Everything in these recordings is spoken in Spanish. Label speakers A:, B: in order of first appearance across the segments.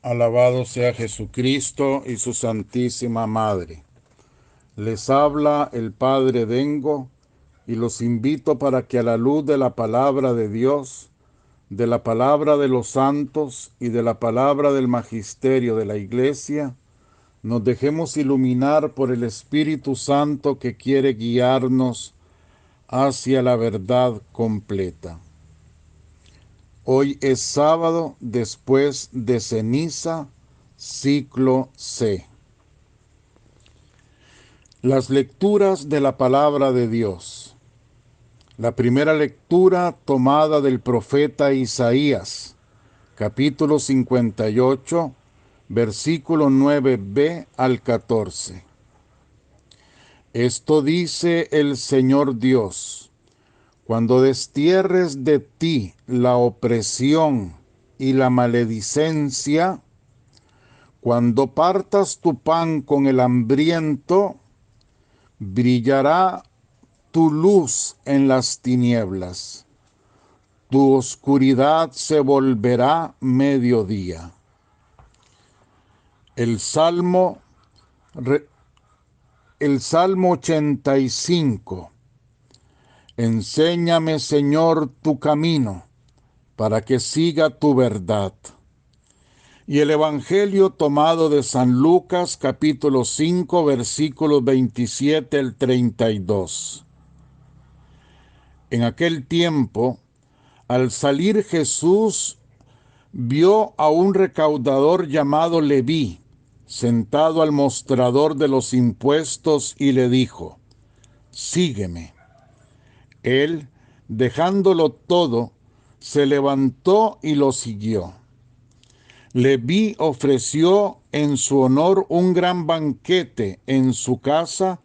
A: Alabado sea Jesucristo y su Santísima Madre. Les habla el Padre Dengo y los invito para que a la luz de la palabra de Dios, de la palabra de los santos y de la palabra del magisterio de la Iglesia, nos dejemos iluminar por el Espíritu Santo que quiere guiarnos hacia la verdad completa. Hoy es sábado después de ceniza, ciclo C. Las lecturas de la palabra de Dios. La primera lectura tomada del profeta Isaías, capítulo 58, versículo 9b al 14. Esto dice el Señor Dios: cuando destierres de ti la opresión y la maledicencia, cuando partas tu pan con el hambriento, brillará tu luz en las tinieblas, tu oscuridad se volverá mediodía. El Salmo, el Salmo 85. Enséñame, Señor, tu camino, para que siga tu verdad. Y el Evangelio tomado de San Lucas, capítulo 5, versículos 27 al 32. En aquel tiempo, al salir Jesús, vio a un recaudador llamado Leví, sentado al mostrador de los impuestos, y le dijo: sígueme. Él, dejándolo todo, se levantó y lo siguió. Leví ofreció en su honor un gran banquete en su casa,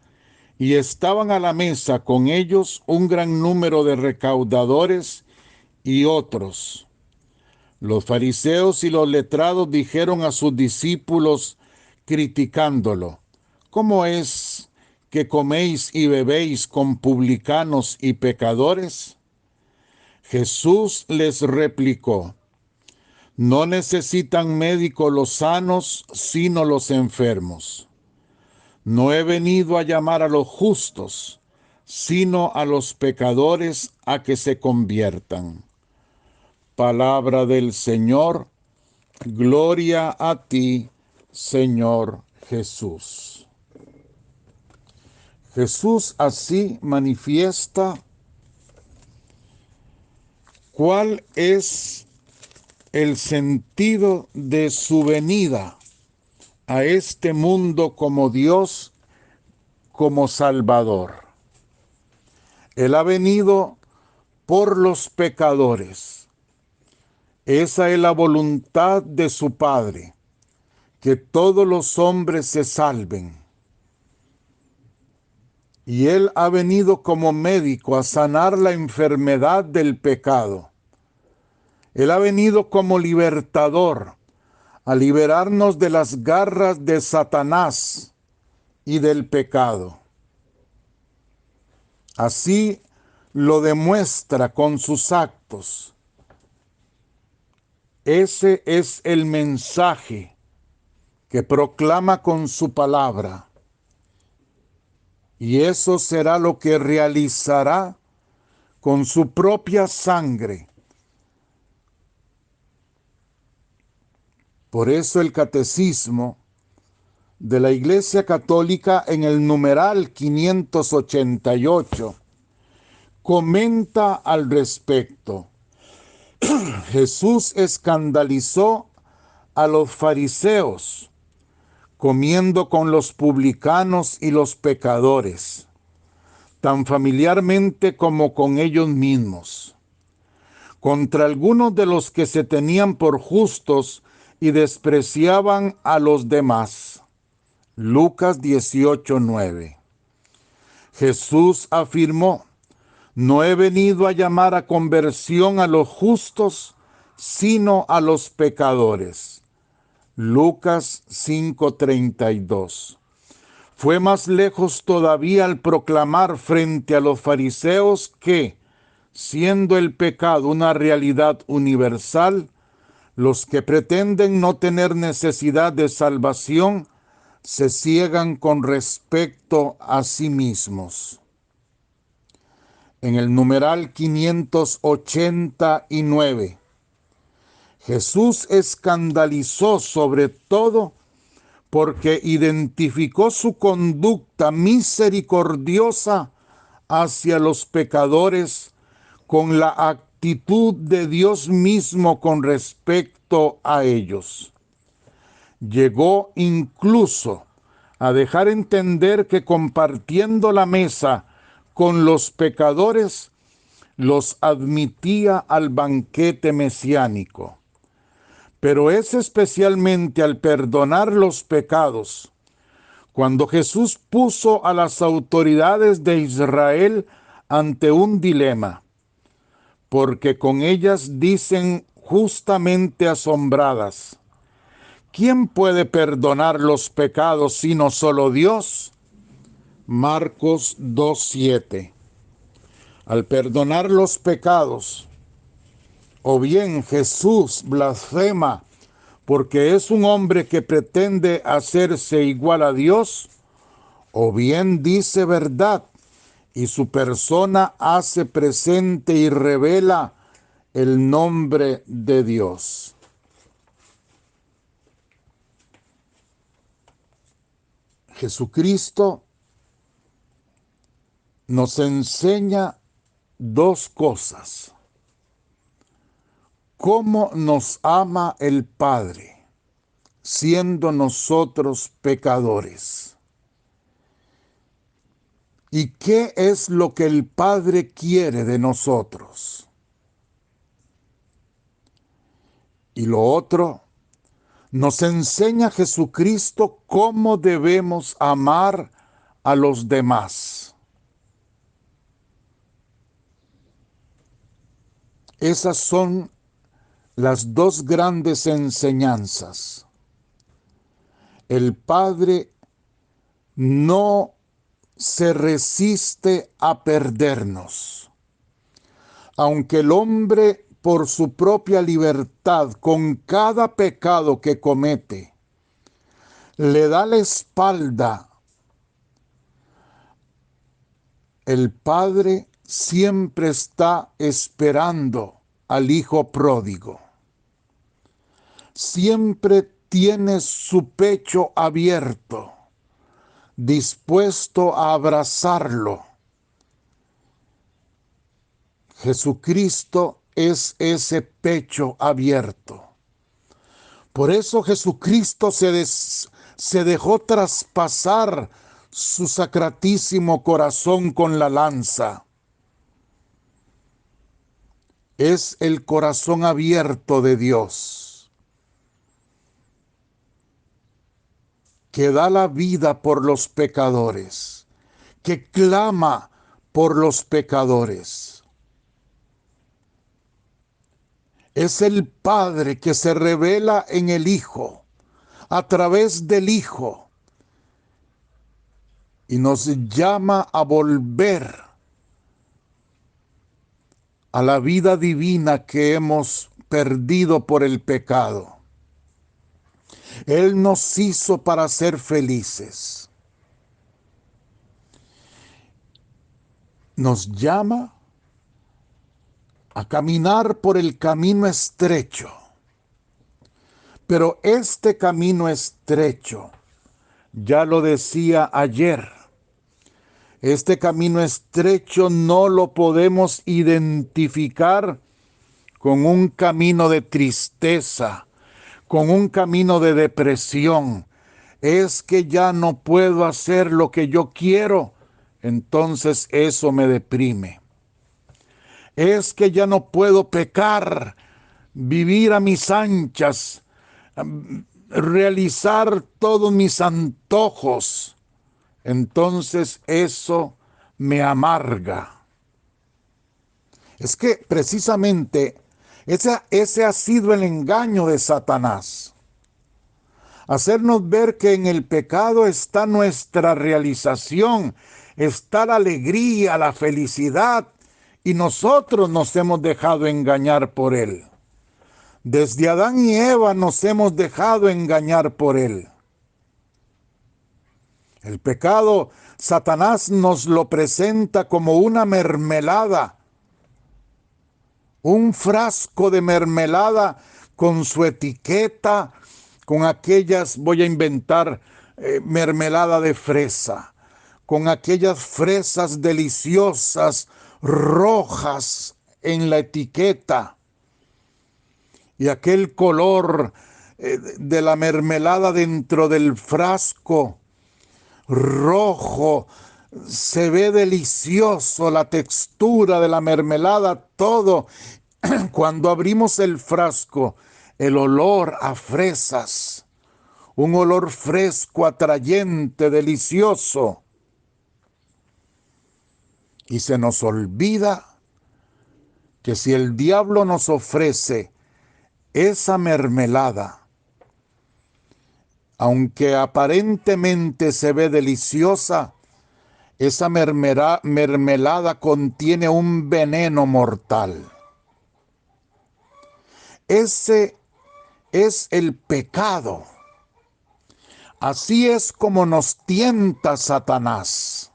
A: y estaban a la mesa con ellos un gran número de recaudadores y otros. Los fariseos y los letrados dijeron a sus discípulos, criticándolo: ¿cómo es que coméis y bebéis con publicanos y pecadores? Jesús les replicó: no necesitan médico los sanos, sino los enfermos. No he venido a llamar a los justos, sino a los pecadores a que se conviertan. Palabra del Señor. Gloria a ti, Señor Jesús. Jesús así manifiesta cuál es el sentido de su venida a este mundo como Dios, como Salvador. Él ha venido por los pecadores. Esa es la voluntad de su Padre, que todos los hombres se salven. Y Él ha venido como médico a sanar la enfermedad del pecado. Él ha venido como libertador, a liberarnos de las garras de Satanás y del pecado. Así lo demuestra con sus actos. Ese es el mensaje que proclama con su palabra. Y eso será lo que realizará con su propia sangre. Por eso el Catecismo de la Iglesia Católica, en el numeral 588, comenta al respecto: Jesús escandalizó a los fariseos comiendo con los publicanos y los pecadores, tan familiarmente como con ellos mismos, contra algunos de los que se tenían por justos y despreciaban a los demás. Lucas 18:9. Jesús afirmó: no he venido a llamar a conversión a los justos, sino a los pecadores. Lucas 5:32. Fue más lejos todavía al proclamar frente a los fariseos que, siendo el pecado una realidad universal, Los que pretenden no tener necesidad de salvación se ciegan con respecto a sí mismos. En el numeral 589, Jesús escandalizó sobre todo porque identificó su conducta misericordiosa hacia los pecadores con la actitud de Dios mismo con respecto a ellos. Llegó incluso a dejar entender que compartiendo la mesa con los pecadores, los admitía al banquete mesiánico. Pero es especialmente al perdonar los pecados, cuando Jesús puso a las autoridades de Israel ante un dilema, porque con ellas dicen justamente asombradas: ¿quién puede perdonar los pecados sino solo Dios? Marcos 2:7. Al perdonar los pecados, o bien Jesús blasfema porque es un hombre que pretende hacerse igual a Dios, o bien dice verdad y su persona hace presente y revela el nombre de Dios. Jesucristo nos enseña dos cosas: cómo nos ama el Padre, siendo nosotros pecadores, y qué es lo que el Padre quiere de nosotros. Y lo otro, nos enseña Jesucristo cómo debemos amar a los demás. Esas son las dos grandes enseñanzas. El Padre no se resiste a perdernos. Aunque el hombre, por su propia libertad, con cada pecado que comete, le da la espalda, el Padre siempre está esperando al Hijo pródigo. Siempre tiene su pecho abierto, dispuesto a abrazarlo. Jesucristo es ese pecho abierto. Por eso Jesucristo se dejó traspasar su sacratísimo corazón con la lanza. Es el corazón abierto de Dios, que da la vida por los pecadores, que clama por los pecadores. Es el Padre que se revela en el Hijo, a través del Hijo, y nos llama a volver a la vida divina que hemos perdido por el pecado. Él nos hizo para ser felices. Nos llama a caminar por el camino estrecho. Pero este camino estrecho, ya lo decía ayer, este camino estrecho no lo podemos identificar con un camino de tristeza, con un camino de depresión. Es que ya no puedo hacer lo que yo quiero, entonces eso me deprime. Es que ya no puedo pecar, vivir a mis anchas, realizar todos mis antojos. Entonces eso me amarga. Es que precisamente ese ha sido el engaño de Satanás. Hacernos ver que en el pecado está nuestra realización, está la alegría, la felicidad, y nosotros nos hemos dejado engañar por él. Desde Adán y Eva nos hemos dejado engañar por él. El pecado, Satanás nos lo presenta como una mermelada, un frasco de mermelada con su etiqueta, con aquellas, voy a inventar, mermelada de fresa, con aquellas fresas deliciosas, rojas en la etiqueta, y aquel color de la mermelada dentro del frasco, rojo, se ve delicioso, la textura de la mermelada, todo. Cuando abrimos el frasco, el olor a fresas, un olor fresco, atrayente, delicioso. Y se nos olvida que si el diablo nos ofrece esa mermelada, aunque aparentemente se ve deliciosa, esa mermelada contiene un veneno mortal. Ese es el pecado. Así es como nos tienta Satanás.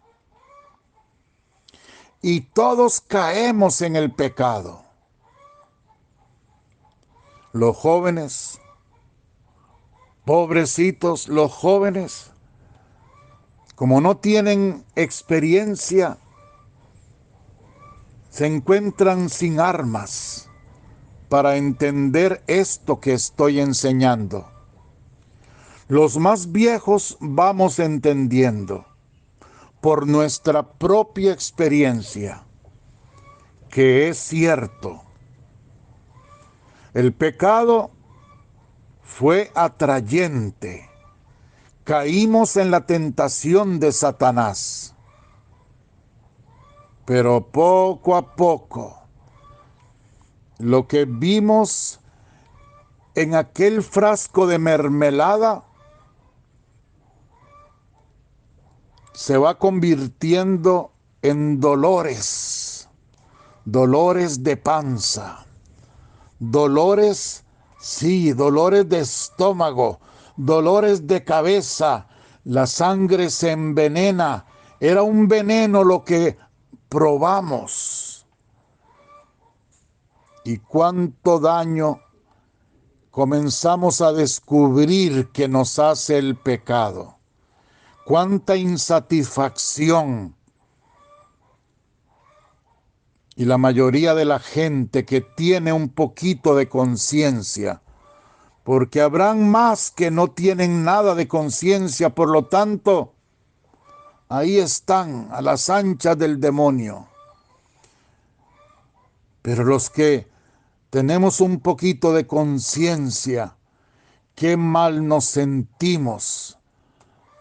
A: Y todos caemos en el pecado. Los jóvenes, pobrecitos los jóvenes, como no tienen experiencia, se encuentran sin armas para entender esto que estoy enseñando. Los más viejos vamos entendiendo por nuestra propia experiencia que es cierto. El pecado fue atrayente. Caímos en la tentación de Satanás. Pero poco a poco, lo que vimos en aquel frasco de mermelada se va convirtiendo en dolores, dolores de panza, dolores, sí, dolores de estómago, dolores de cabeza, la sangre se envenena, era un veneno lo que probamos. Y cuánto daño comenzamos a descubrir que nos hace el pecado. Cuánta insatisfacción. Y la mayoría de la gente que tiene un poquito de conciencia, porque habrán más que no tienen nada de conciencia, por lo tanto, ahí están a las anchas del demonio. Pero los que tenemos un poquito de conciencia, qué mal nos sentimos,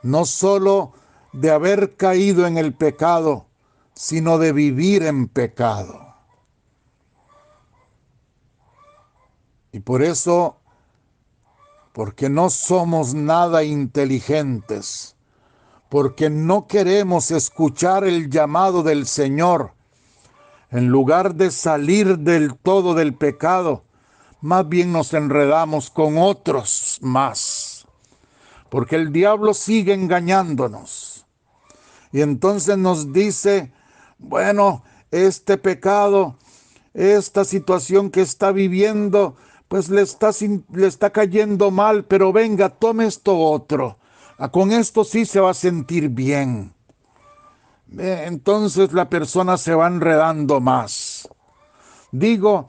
A: no solo de haber caído en el pecado, sino de vivir en pecado. Y por eso, porque no somos nada inteligentes, porque no queremos escuchar el llamado del Señor, en lugar de salir del todo del pecado, más bien nos enredamos con otros más, porque el diablo sigue engañándonos. Y entonces nos dice, bueno, este pecado, esta situación que está viviendo, pues le está cayendo mal, pero venga, tome esto otro. Con esto sí se va a sentir bien. Entonces la persona se va enredando más. Digo,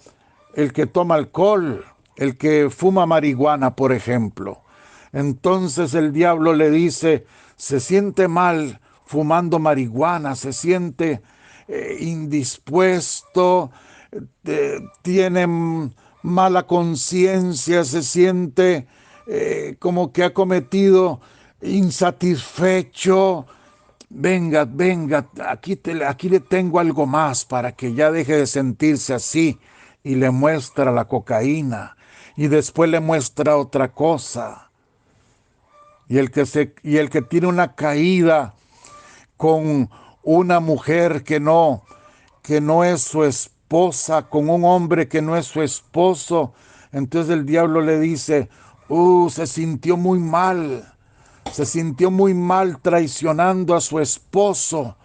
A: el que toma alcohol, el que fuma marihuana, por ejemplo. Entonces el diablo le dice, se siente mal fumando marihuana, se siente indispuesto, tiene mala conciencia, se siente como que ha cometido insatisfecho. Venga, venga, aquí le tengo algo más para que ya deje de sentirse así. Y le muestra la cocaína. Y después le muestra otra cosa. Y el que tiene una caída con una mujer que no es su esposa, con un hombre que no es su esposo, Entonces el diablo le dice, se sintió muy mal. Se sintió muy mal traicionando a su esposo.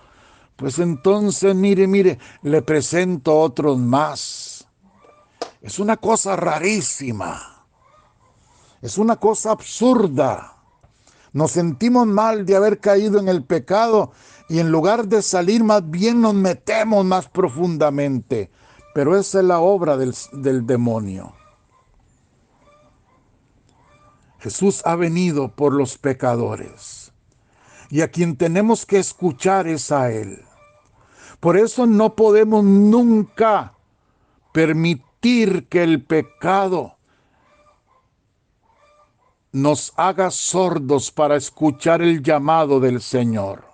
A: Pues entonces, mire, le presento otros más. Es una cosa rarísima. Es una cosa absurda. Nos sentimos mal de haber caído en el pecado y en lugar de salir más bien nos metemos más profundamente. Pero esa es la obra del demonio. Jesús ha venido por los pecadores y a quien tenemos que escuchar es a Él. Por eso no podemos nunca permitir que el pecado nos haga sordos para escuchar el llamado del Señor.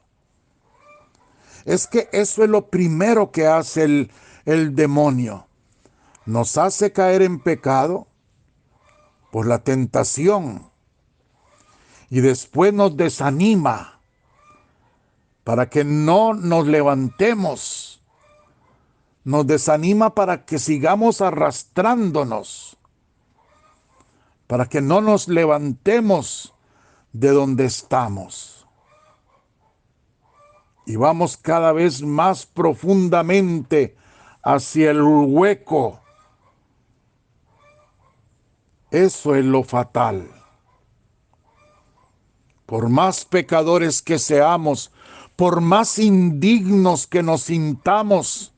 A: Es que eso es lo primero que hace el demonio. Nos hace caer en pecado por la tentación y después nos desanima para que no nos levantemos. Nos desanima para que sigamos arrastrándonos, para que no nos levantemos de donde estamos. Y vamos cada vez más profundamente hacia el hueco. Eso es lo fatal. Por más pecadores que seamos, por más indignos que nos sintamos,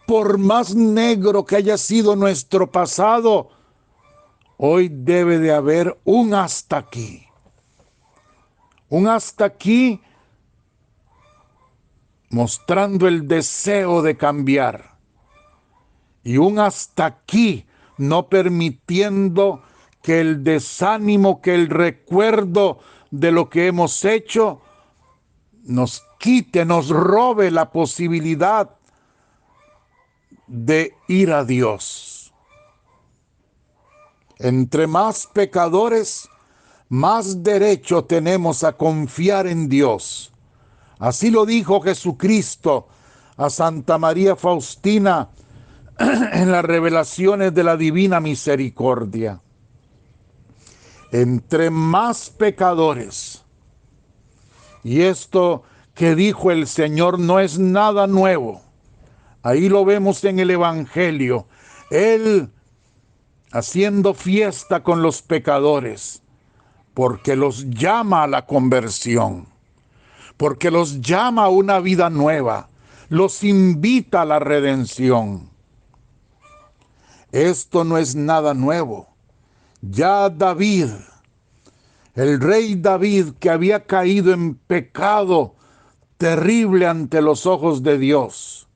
A: por más negro que haya sido nuestro pasado, hoy debe de haber un hasta aquí. Un hasta aquí mostrando el deseo de cambiar. Y un hasta aquí no permitiendo que el desánimo, que el recuerdo de lo que hemos hecho nos quite, nos robe la posibilidad de ir a Dios. Entre más pecadores, más derecho tenemos a confiar en Dios. Así lo dijo Jesucristo a Santa María Faustina en las revelaciones de la Divina Misericordia. Entre más pecadores, y esto que dijo el Señor no es nada nuevo. Ahí lo vemos en el Evangelio. Él haciendo fiesta con los pecadores, porque los llama a la conversión, porque los llama a una vida nueva, los invita a la redención. Esto no es nada nuevo. Ya David, el rey David, que había caído en pecado terrible ante los ojos de Dios,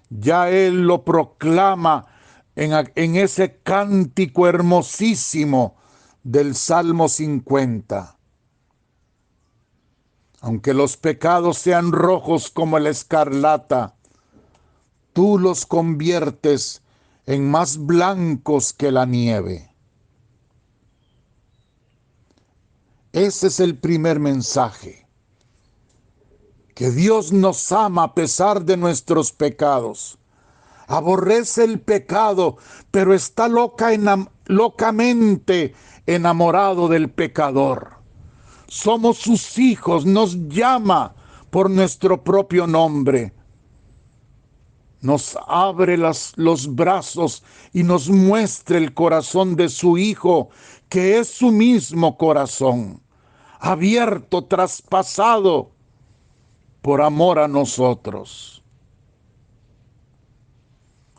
A: ya él lo proclama en ese cántico hermosísimo del Salmo 50. Aunque los pecados sean rojos como la escarlata, tú los conviertes en más blancos que la nieve. Ese es el primer mensaje. Que Dios nos ama a pesar de nuestros pecados. Aborrece el pecado, pero está locamente enamorado del pecador. Somos sus hijos, nos llama por nuestro propio nombre. Nos abre los brazos y nos muestra el corazón de su Hijo, que es su mismo corazón, abierto, traspasado por amor a nosotros.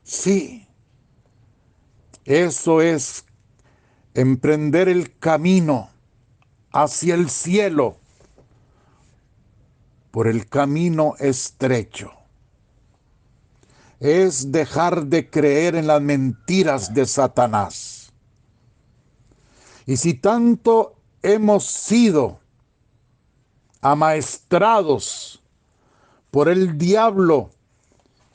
A: Sí, eso es emprender el camino hacia el cielo por el camino estrecho. Es dejar de creer en las mentiras de Satanás. Y si tanto hemos sido amaestrados por el diablo,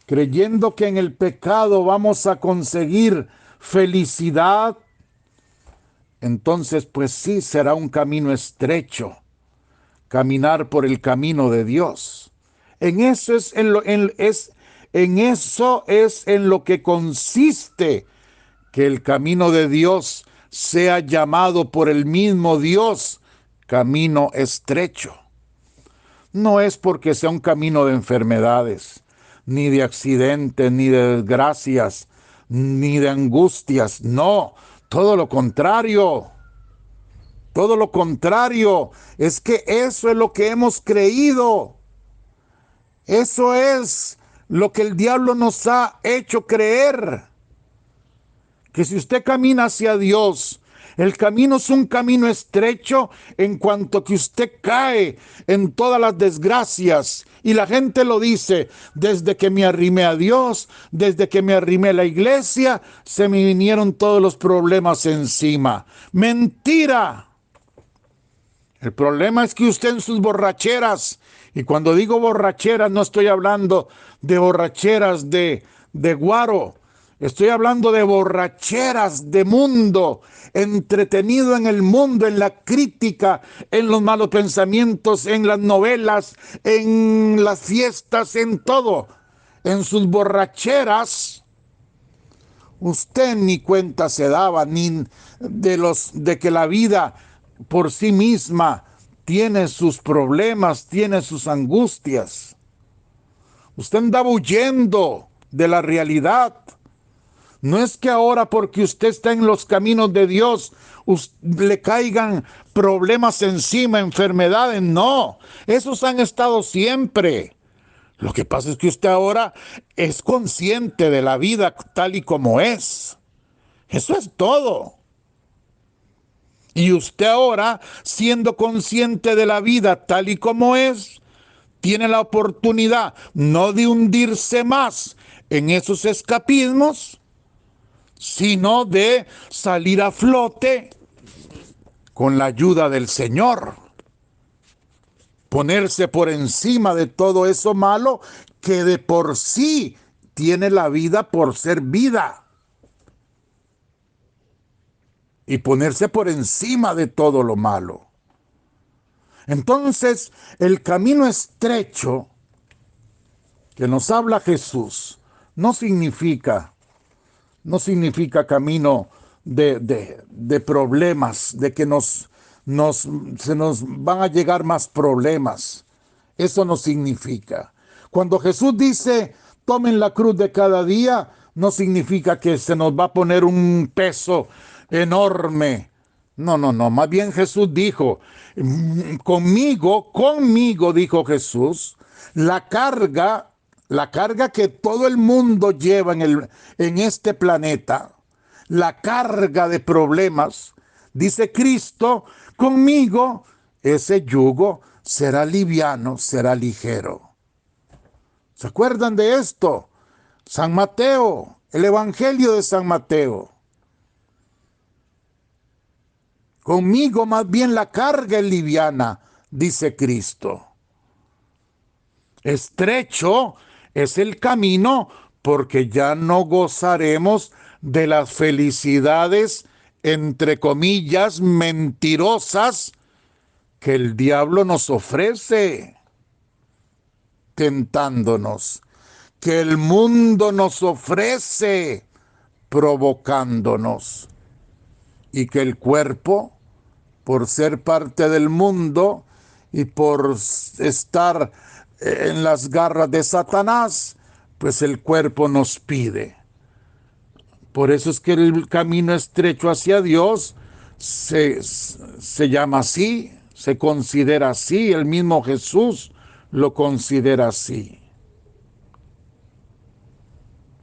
A: creyendo que en el pecado vamos a conseguir felicidad, entonces pues sí será un camino estrecho, caminar por el camino de Dios. En eso es en lo que consiste que el camino de Dios sea llamado por el mismo Dios camino estrecho. No es porque sea un camino de enfermedades, ni de accidentes, ni de desgracias, ni de angustias. No, todo lo contrario. Todo lo contrario. Es que eso es lo que hemos creído. Eso es lo que el diablo nos ha hecho creer. Que si usted camina hacia Dios, el camino es un camino estrecho en cuanto que usted cae en todas las desgracias. Y la gente lo dice, desde que me arrimé a Dios, desde que me arrimé a la iglesia, se me vinieron todos los problemas encima. ¡Mentira! El problema es que usted en sus borracheras, y cuando digo borracheras no estoy hablando de borracheras de guaro, estoy hablando de borracheras de mundo, entretenido en el mundo, en la crítica, en los malos pensamientos, en las novelas, en las fiestas, en todo. En sus borracheras, usted ni cuenta se daba, ni de que la vida por sí misma tiene sus problemas, tiene sus angustias. Usted andaba huyendo de la realidad. No es que ahora porque usted está en los caminos de Dios le caigan problemas encima, enfermedades. No, esos han estado siempre. Lo que pasa es que usted ahora es consciente de la vida tal y como es. Eso es todo. Y usted ahora, siendo consciente de la vida tal y como es, tiene la oportunidad no de hundirse más en esos escapismos, sino de salir a flote con la ayuda del Señor. Ponerse por encima de todo eso malo que de por sí tiene la vida por ser vida. Y ponerse por encima de todo lo malo. Entonces, el camino estrecho que nos habla Jesús no significa camino de problemas, de que se nos van a llegar más problemas. Eso no significa. Cuando Jesús dice, tomen la cruz de cada día, no significa que se nos va a poner un peso enorme. No, no, no. Más bien Jesús dijo, conmigo, dijo Jesús, la carga que todo el mundo lleva en este planeta, la carga de problemas, dice Cristo, conmigo ese yugo será liviano, será ligero. ¿Se acuerdan de esto? San Mateo, el Evangelio de San Mateo. Conmigo más bien la carga es liviana, dice Cristo. Estrecho es el camino porque ya no gozaremos de las felicidades, entre comillas, mentirosas que el diablo nos ofrece, tentándonos, que el mundo nos ofrece, provocándonos, y que el cuerpo, por ser parte del mundo y por estar en las garras de Satanás, pues el cuerpo nos pide. Por eso es que el camino estrecho hacia Dios se llama así, se considera así, el mismo Jesús lo considera así.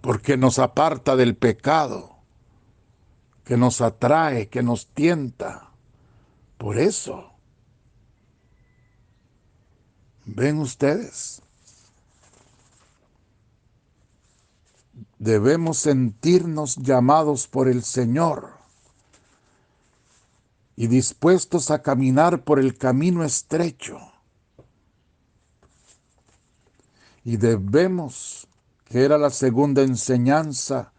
A: Porque nos aparta del pecado, que nos atrae, que nos tienta. Por eso, ven ustedes, debemos sentirnos llamados por el Señor y dispuestos a caminar por el camino estrecho. Y debemos, que era la segunda enseñanza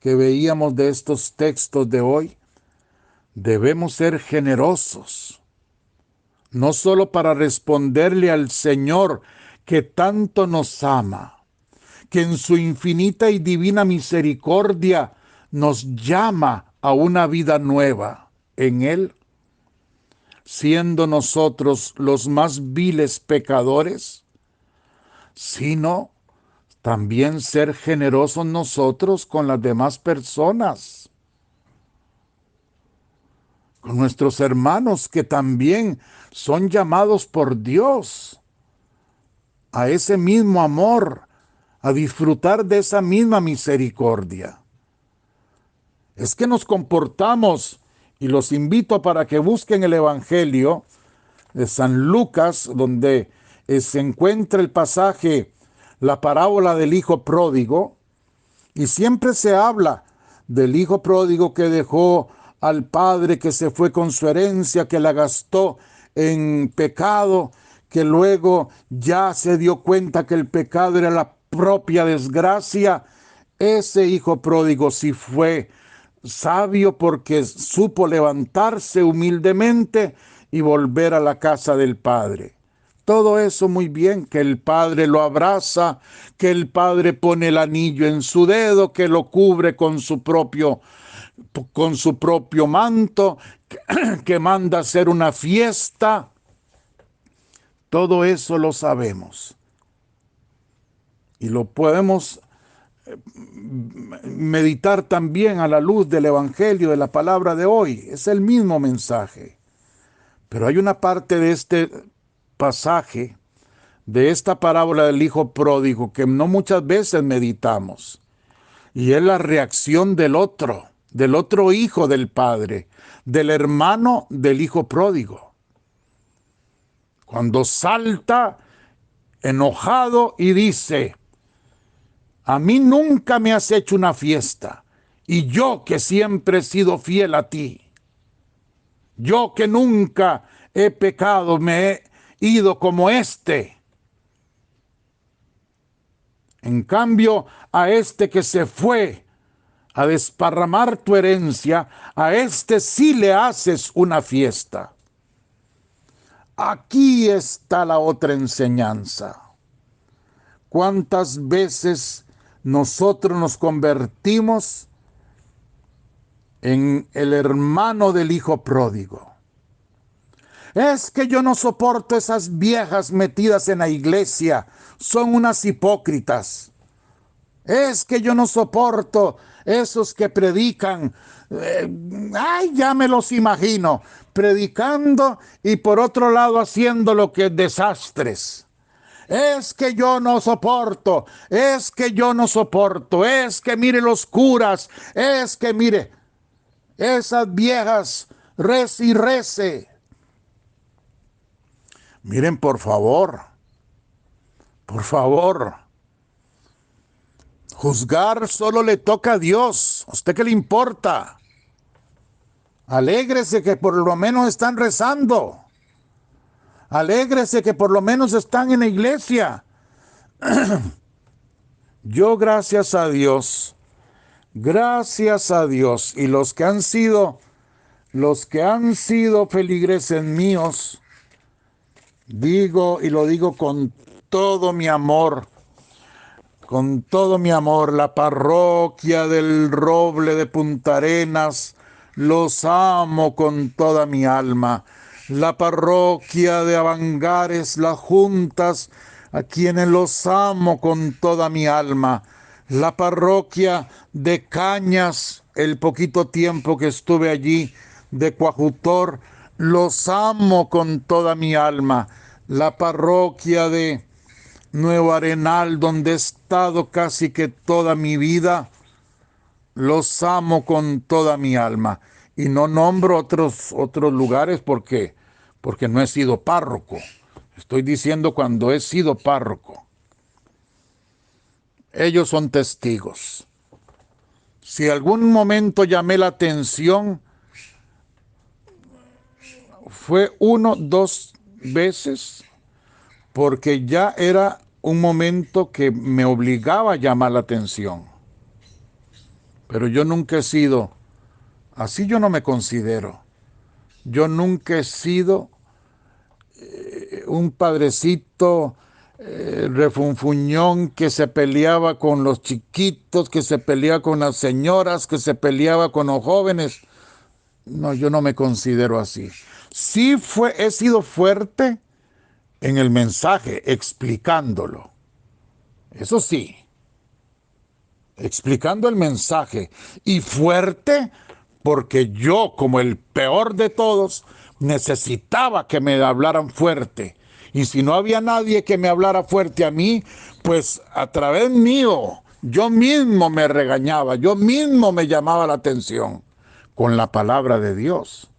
A: que veíamos de estos textos de hoy, debemos ser generosos, no solo para responderle al Señor que tanto nos ama, que en su infinita y divina misericordia nos llama a una vida nueva en Él, siendo nosotros los más viles pecadores, sino también ser generosos nosotros con las demás personas, con nuestros hermanos que también son llamados por Dios a ese mismo amor, a disfrutar de esa misma misericordia. Es que nos comportamos, y los invito para que busquen el Evangelio de San Lucas, donde se encuentra el pasaje, la parábola del hijo pródigo, y siempre se habla del hijo pródigo que dejó al padre, que se fue con su herencia, que la gastó en pecado, que luego ya se dio cuenta que el pecado era la propia desgracia. Ese hijo pródigo sí fue sabio porque supo levantarse humildemente y volver a la casa del padre. Todo eso muy bien, que el padre lo abraza, que el padre pone el anillo en su dedo, que lo cubre con su propio manto, que manda hacer una fiesta. Todo eso lo sabemos. Y lo podemos meditar también a la luz del Evangelio, de la palabra de hoy. Es el mismo mensaje. Pero hay una parte de este pasaje, de esta parábola del hijo pródigo, que no muchas veces meditamos. Y es la reacción del otro hijo del padre, del hermano del hijo pródigo. Cuando salta enojado y dice: a mí nunca me has hecho una fiesta, y yo que siempre he sido fiel a ti, yo que nunca he pecado, me he ido como este. En cambio, a este que se fue a desparramar tu herencia, a este sí le haces una fiesta. Aquí está la otra enseñanza. ¿Cuántas veces nosotros nos convertimos en el hermano del hijo pródigo? Es que yo no soporto esas viejas metidas en la iglesia, son unas hipócritas. Es que yo no soporto esos que predican, ya me los imagino, predicando y por otro lado haciendo lo que es desastres. Es que yo no soporto, es que yo no soporto, es que mire los curas, es que mire esas viejas, rece y rece. Miren, por favor, juzgar solo le toca a Dios. ¿A usted qué le importa? Alégrese que por lo menos están rezando. Alégrese que por lo menos están en la iglesia. Yo, gracias a Dios, y los que han sido feligreses míos, digo y lo digo con todo mi amor, la parroquia del Roble de Punta Arenas, los amo con toda mi alma. La parroquia de Avangares, las juntas, a quienes los amo con toda mi alma. La parroquia de Cañas, el poquito tiempo que estuve allí, de Coajutor, los amo con toda mi alma. La parroquia de Nuevo Arenal, donde he estado casi que toda mi vida, los amo con toda mi alma. Y no nombro otros lugares porque no he sido párroco. Estoy diciendo cuando he sido párroco. Ellos son testigos. Si algún momento llamé la atención, fue 2 veces, porque ya era un momento que me obligaba a llamar la atención. Pero yo nunca he sido, así yo no me considero. Yo nunca he sido un padrecito refunfuñón que se peleaba con los chiquitos, que se peleaba con las señoras, que se peleaba con los jóvenes. No, yo no me considero así. He sido fuerte en el mensaje, explicándolo. Eso sí, explicando el mensaje. Y fuerte porque yo, como el peor de todos, necesitaba que me hablaran fuerte. Y si no había nadie que me hablara fuerte a mí, pues a través mío, yo mismo me regañaba, yo mismo me llamaba la atención con la palabra de Dios.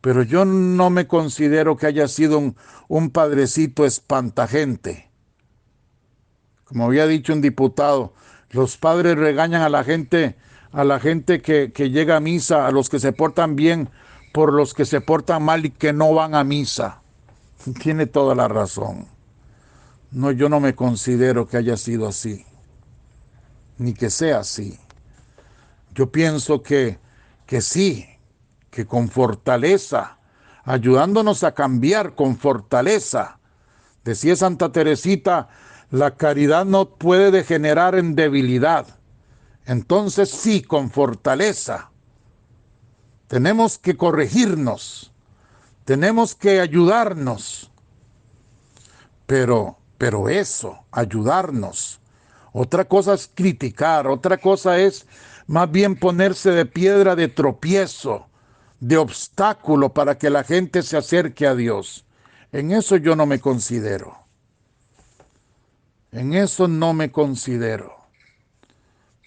A: Pero yo no me considero que haya sido un padrecito espantagente. Como había dicho un diputado, los padres regañan a la gente que llega a misa, a los que se portan bien, por los que se portan mal y que no van a misa. Tiene toda la razón. No, yo no me considero que haya sido así, ni que sea así. Yo pienso que sí, que con fortaleza, ayudándonos a cambiar con fortaleza. Decía Santa Teresita, la caridad no puede degenerar en debilidad. Entonces sí, con fortaleza. Tenemos que corregirnos, tenemos que ayudarnos, pero eso, ayudarnos. Otra cosa es criticar, otra cosa es más bien ponerse de piedra de tropiezo, de obstáculo para que la gente se acerque a Dios. En eso yo no me considero. En eso no me considero.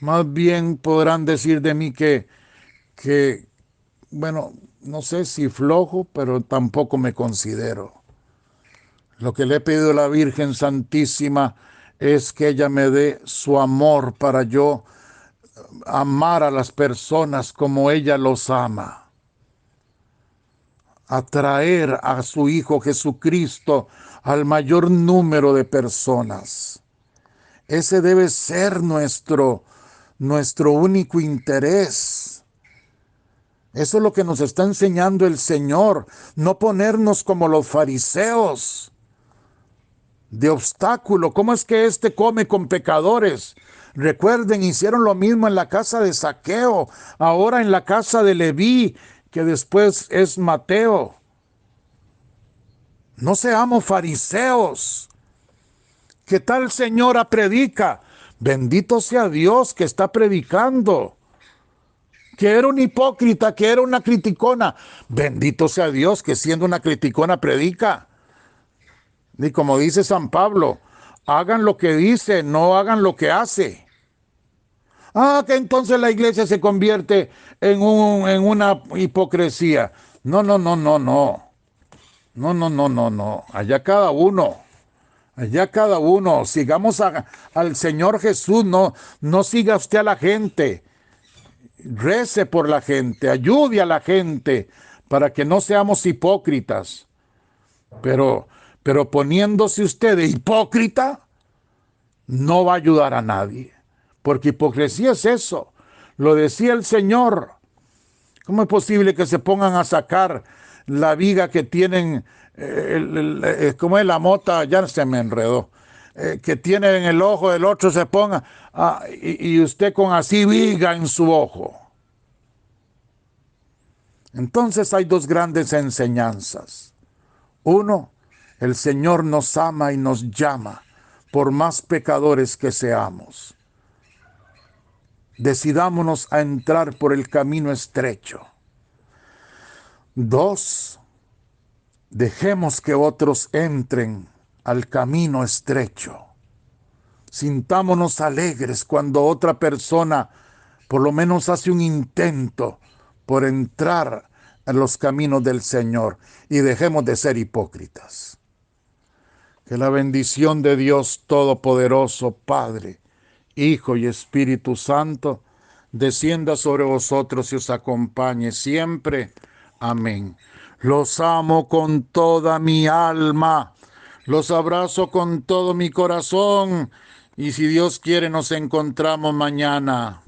A: Más bien podrán decir de mí que, bueno, no sé si flojo, pero tampoco me considero. Lo que le he pedido a la Virgen Santísima es que ella me dé su amor para yo amar a las personas como ella los ama. Atraer a su Hijo Jesucristo al mayor número de personas. Ese debe ser nuestro único interés. Eso es lo que nos está enseñando el Señor. No ponernos como los fariseos, de obstáculo. ¿Cómo es que este come con pecadores? Recuerden, hicieron lo mismo en la casa de Zaqueo, ahora en la casa de Leví, que después es Mateo. No seamos fariseos. ¿Qué tal señora predica? Bendito sea Dios que está predicando. Que era un hipócrita, que era una criticona. Bendito sea Dios que siendo una criticona predica. Y como dice San Pablo, hagan lo que dice, no hagan lo que hace. Ah, que entonces la iglesia se convierte en una hipocresía. No, no, no, no, no. No, no, no, no, no. Allá cada uno. Allá cada uno. Sigamos al Señor Jesús. No, no siga usted a la gente. Rece por la gente. Ayude a la gente para que no seamos hipócritas. Pero, pero poniéndose usted de hipócrita, no va a ayudar a nadie. Porque hipocresía es eso. Lo decía el Señor. ¿Cómo es posible que se pongan a sacar la viga que tienen, como es la mota? Ya se me enredó. Que tiene en el ojo del otro, se ponga, y usted con así viga en su ojo. Entonces hay dos grandes enseñanzas. Uno, el Señor nos ama y nos llama, por más pecadores que seamos. Decidámonos a entrar por el camino estrecho. Dos, dejemos que otros entren al camino estrecho. Sintámonos alegres cuando otra persona por lo menos hace un intento por entrar a los caminos del Señor y dejemos de ser hipócritas. Que la bendición de Dios Todopoderoso, Padre, Hijo y Espíritu Santo, descienda sobre vosotros y os acompañe siempre. Amén. Los amo con toda mi alma. Los abrazo con todo mi corazón. Y si Dios quiere, nos encontramos mañana.